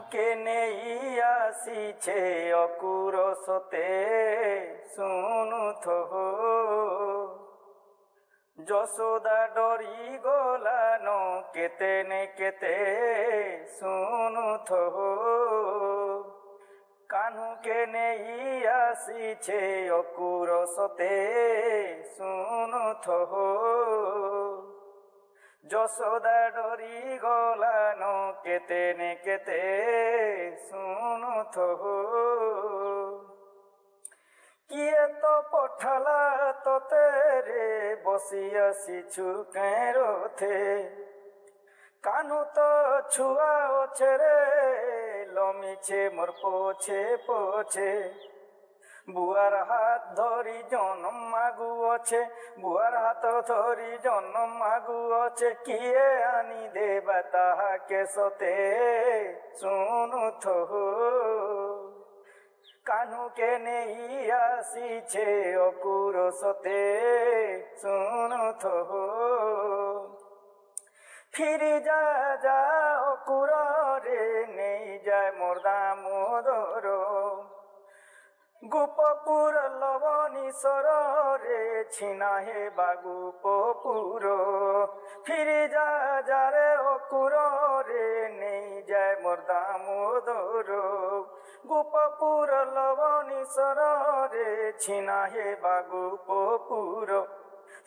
কানুকে নেই আসিছে অকুরসতে শুনুথ যশোদা ডরি গলান কেতে নে কেতে শুনুথ কানুকে নেই আসিছে অকুরসতে শুনুথ যশোদা ডরি গলান কেতে নে কেতে শুনুথ কিয়ে তো পঠালা তোতে রে বসি আসিছু কেরোথে কানু তো ছুয়া অছে রে লমিছে মোর পোছে পোছে বুয়ার হাত ধরি জনম মাগু অছে বুয়ার হাত ধরি জনম মাগু অছে কিয়ে আনি দেবা তাহাকে সতে শুনুথ কানুকে নেই আসিছে অকুরসতে শুনুথ ফিরি যা যা অকুর রে নেই যায় মোর দামোদর গোপপুর লবণীশ্বর রে ছিনা হে বাগুপপুর ফিরি যা যা রে অকুর রে নেই যায় মোর দামোদর গোপপুর লবণীশ্বর রে ছিনা হে বাগুপপুর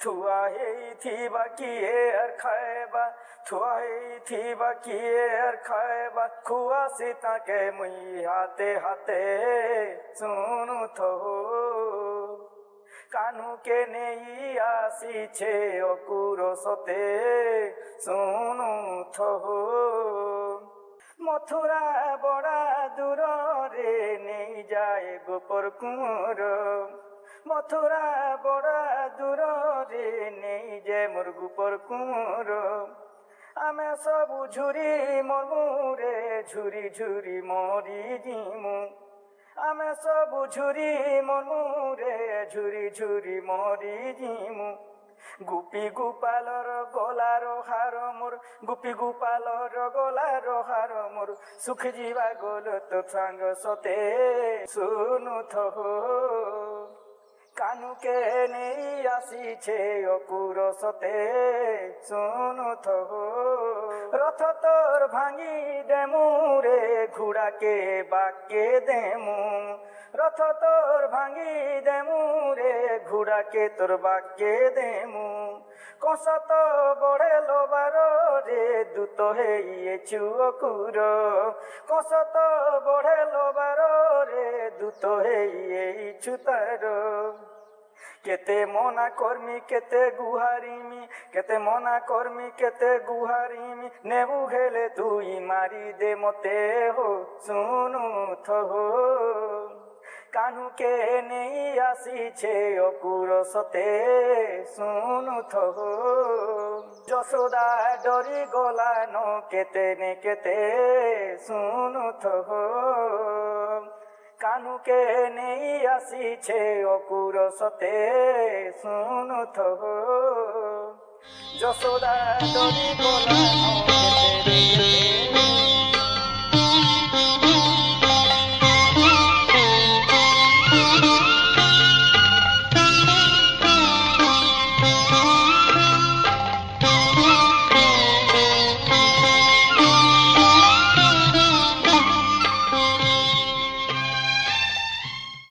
থুয়া হেইথিবা কিয়ে আর খায়বা থুয়া হেইথিবা কিয়ে আর খায়বা খুয়া সীতাকে মুই হাতে হাতে শুনুথ কানুকে নেই আসিছে অকুরসতে শুনুথ মথুরা বড়া দূর রে নেই যায় গোপর কুঁর মথুরা বড়া দূর রে নেই যে মোর গোপর কুঁর আমি সবু ঝুরি মরমু রে ঝুরি ঝুরি মরি জিমু আমি সবু ঝুরি মরমু রে ঝুরি ঝুরি মরি জিমু গোপী গোপালর গলার হার মোর গোপী গোপালর গলার হার মোর সুখ জীবা গোল তো সাঙ্গ সতে শুনুথ কানুকে নেই আসিছে অকুরসতে শুনুথ রথ তোর ভাঙি দেমু রে ঘোড়াকে বাকে দেমু রথ তোর ভাঙি দেমু রে ঘোড়াকে তোর বাকে দেমু কসত বড়ে লোবার রে দূত হেইয়েছু অকুর কসত বড়ে লোবার রে দূত হেইয়েছু তার কেতে মনা কর্মী কেতে গুহারিমি কেতে মনা কর্মী কেতে গুহারিমি নেবু হেলে তুই মারি দে মতে হো শুনুথ কানুকে নেই আসিছে অকুরসতে শুনুথ যশোদা ডরি গলান কেতে নে কেতে শুনুথ কানুকে নেই আসিছে অকুরসতে শুনুথ যশোদা ডরি গলান কেতে নে কেতে